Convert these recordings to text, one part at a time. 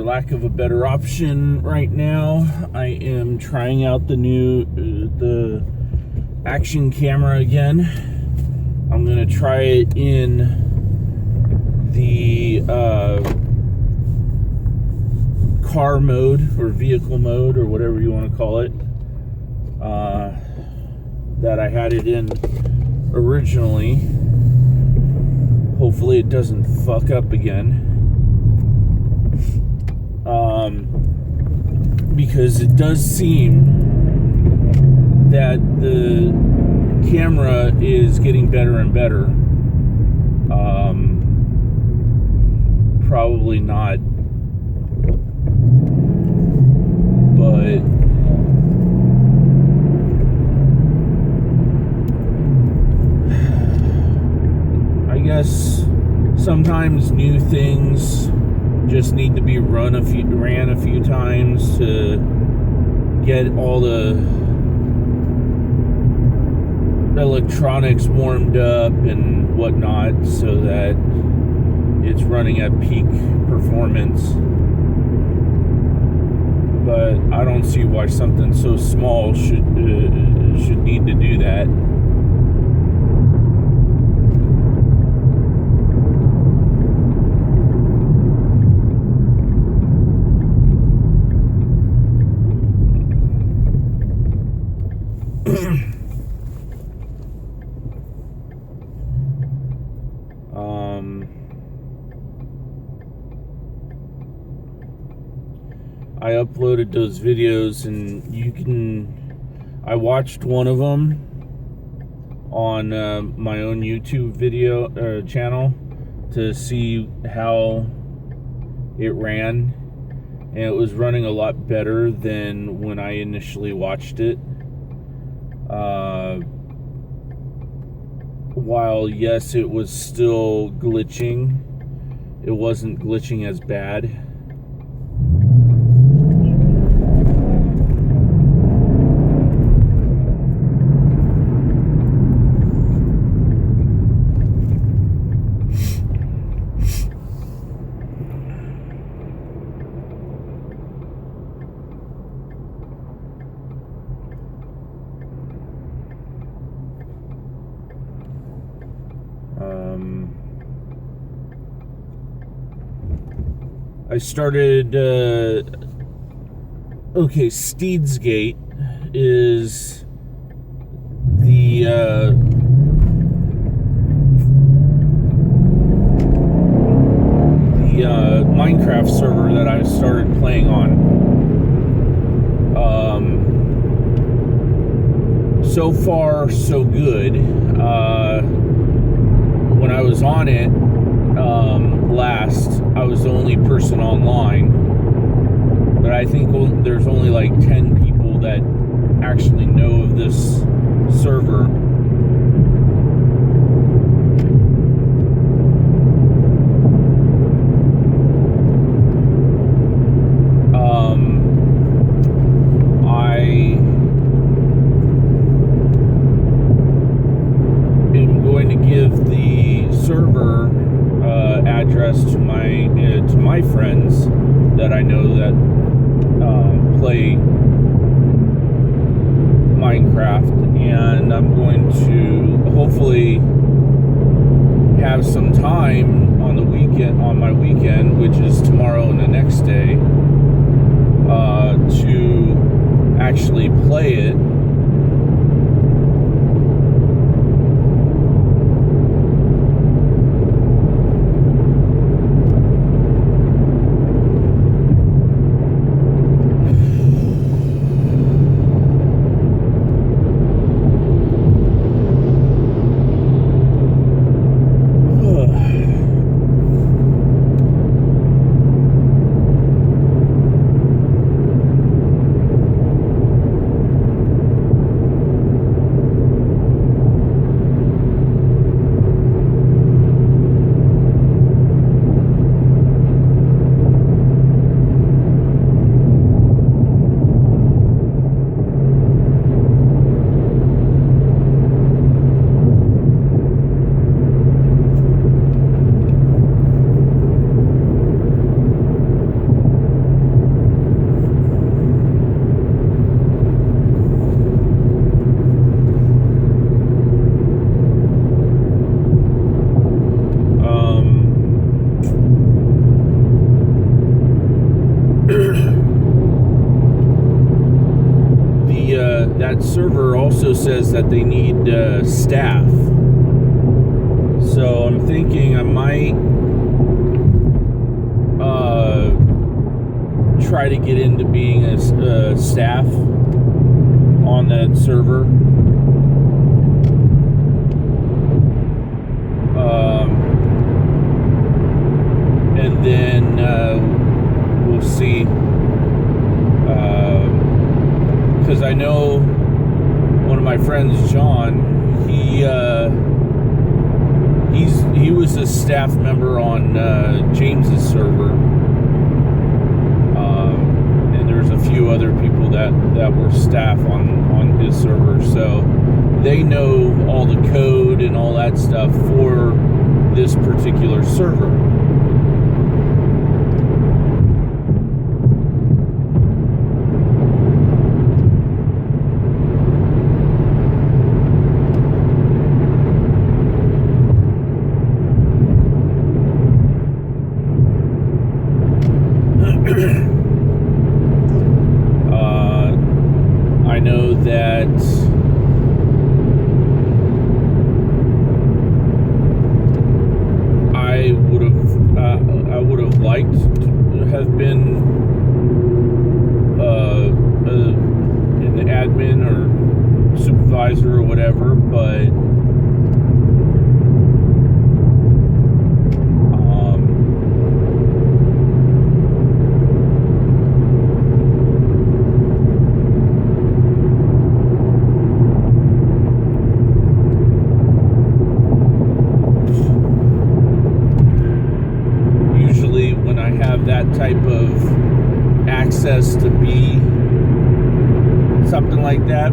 for lack of a better option right now, I am trying out the action camera again. I'm gonna try it in the car mode or vehicle mode or whatever you want to call it, that I had it in originally. Hopefully it doesn't fuck up again. Because it does seem that the camera is getting better and better. Probably not, but I guess sometimes new things just need to be ran a few times to get all the electronics warmed up and whatnot so that it's running at peak performance. But I don't see why something so small should need to do that. I uploaded those videos, and I watched one of them on my own YouTube video channel to see how it ran, and it was running a lot better than when I initially watched it. While yes, it was still glitching, it wasn't glitching as bad. I started, Steedsgate is the, Minecraft server that I started playing on. So far, so good. When I was on it, last, I was the only person online, but I think there's only like 10 people that actually know of this server. I am going to give the server address to my friends that I know that play Minecraft, and I'm going to hopefully have some time on my weekend, which is tomorrow and the next day, to actually play it. that server also says that they need staff. So I'm thinking I might try to get into being a staff on that server. And then we'll see. Because I know one of my friends, John, he was a staff member on James's server, and there's a few other people that were staff on his server, so they know all the code and all that stuff for this particular server. I know that I would have liked to have been an admin or supervisor or whatever, but when I have that type of access to be something like that,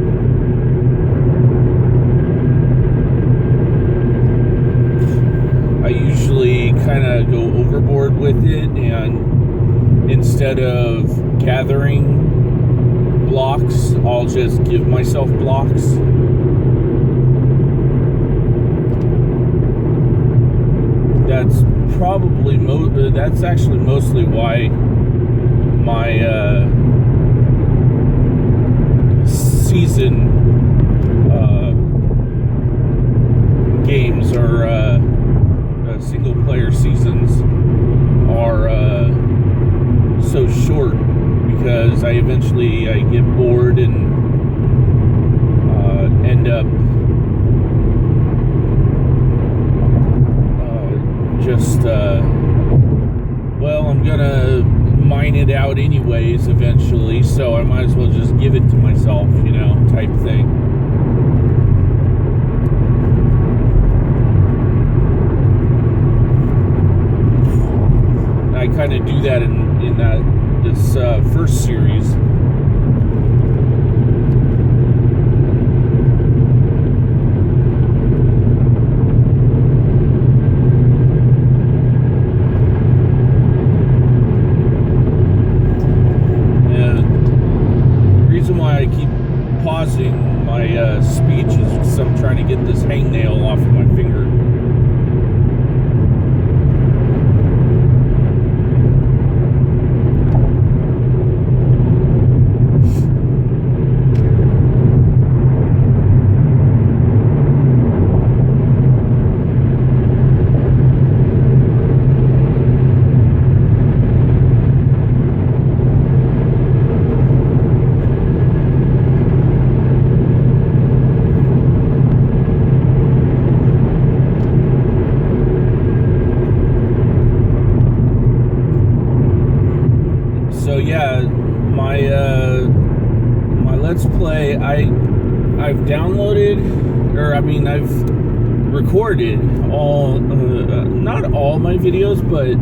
I usually kind of go overboard with it, and instead of gathering blocks, I'll just give myself blocks. That's probably that's actually mostly why my season games or single player seasons are so short, because I get bored and end up just well, I'm gonna mine it out anyways eventually, so I might as well just give it to myself, type thing. I kind of do that in this first series. Why I keep pausing my speech is because I'm trying to get this hangnail off of my finger. So yeah, my Let's Play, I've downloaded, I've recorded all, not all my videos, but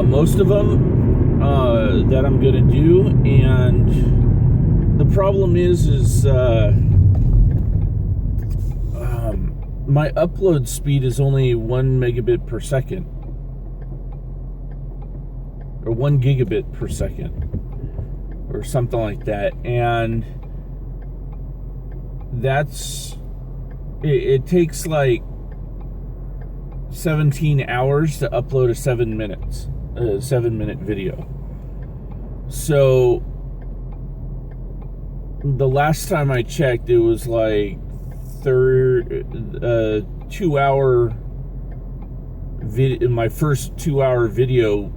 most of them that I'm gonna do, and the problem is my upload speed is only 1 megabit per second. Or 1 gigabit per second, or something like that, and it takes like 17 hours to upload a 7-minute video. So the last time I checked, it was like 2-hour video. My first 2-hour video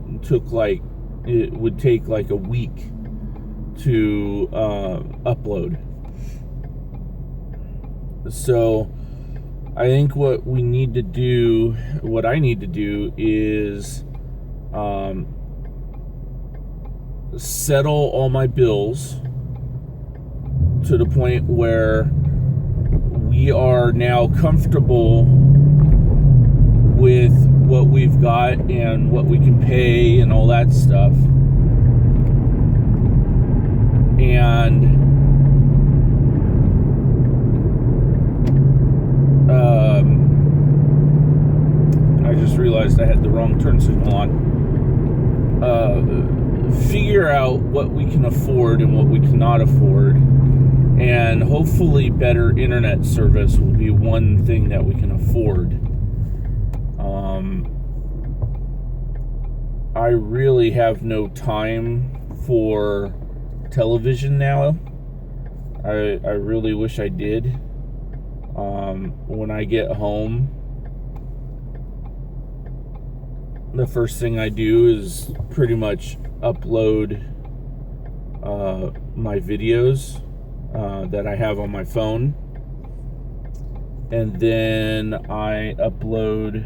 would take like a week to upload. So I think what I need to do is settle all my bills to the point where we are now comfortable with what we've got and what we can pay and all that stuff. And I just realized I had the wrong turn signal on. Figure out what we can afford and what we cannot afford, and hopefully better internet service will be one thing that we can afford. I really have no time for television now. I really wish I did. When I get home, the first thing I do is pretty much upload my videos that I have on my phone, and then I upload,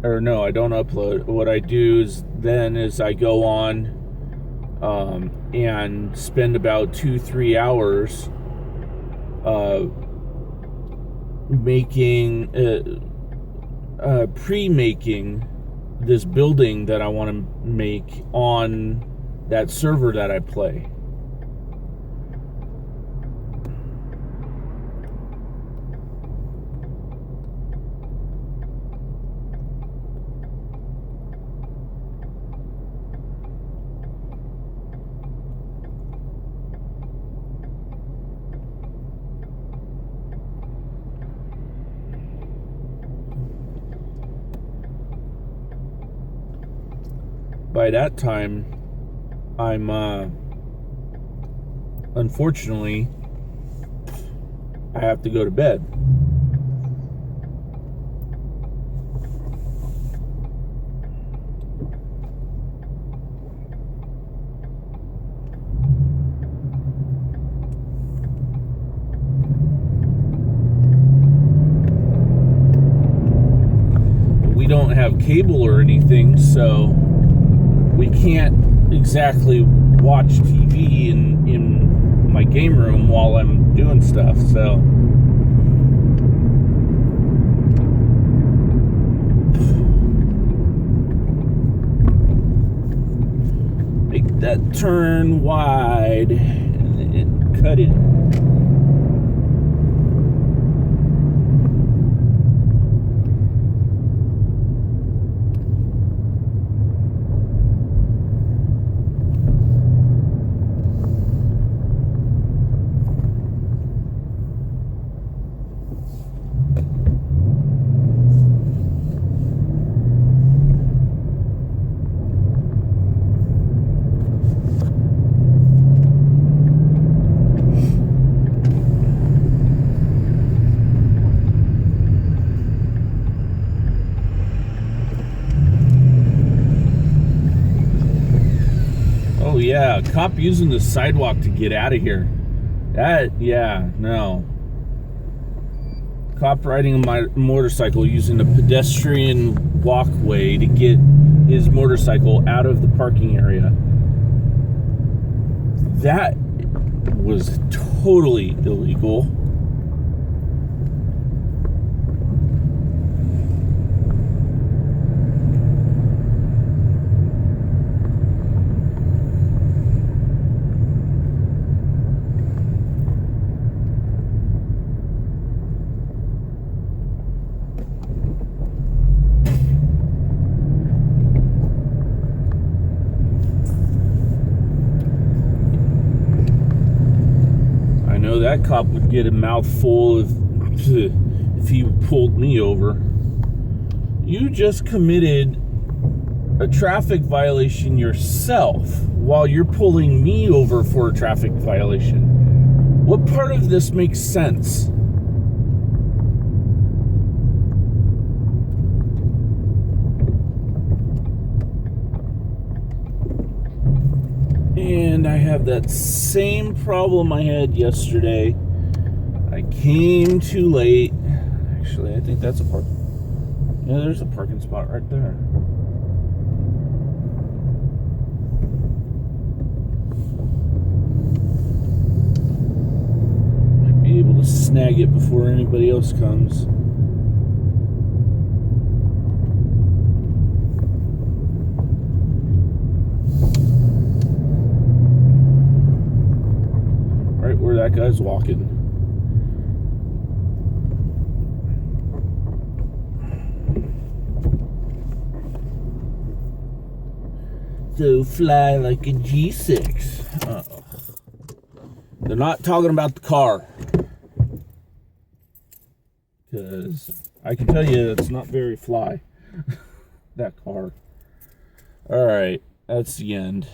or no, I don't upload. What I do is I go on and spend about 2-3 hours pre-making this building that I want to make on that server that I play. By that time, I'm unfortunately, I have to go to bed. We don't have cable or anything, so we can't exactly watch TV in my game room while I'm doing stuff, so make that turn wide and cut it. Yeah, cop using the sidewalk to get out of here. No. Cop riding my motorcycle using a pedestrian walkway to get his motorcycle out of the parking area. That was totally illegal. That cop would get a mouthful if he pulled me over. You just committed a traffic violation yourself while you're pulling me over for a traffic violation? What part of this makes sense? And I have that same problem I had yesterday. I came too late. Actually, I think that's a park. Yeah, there's a parking spot right there. Might be able to snag it before anybody else comes. Right where that guy's walking. So fly like a G6. Uh-oh. They're not talking about the car. Because I can tell you it's not very fly. That car. Alright, that's the end.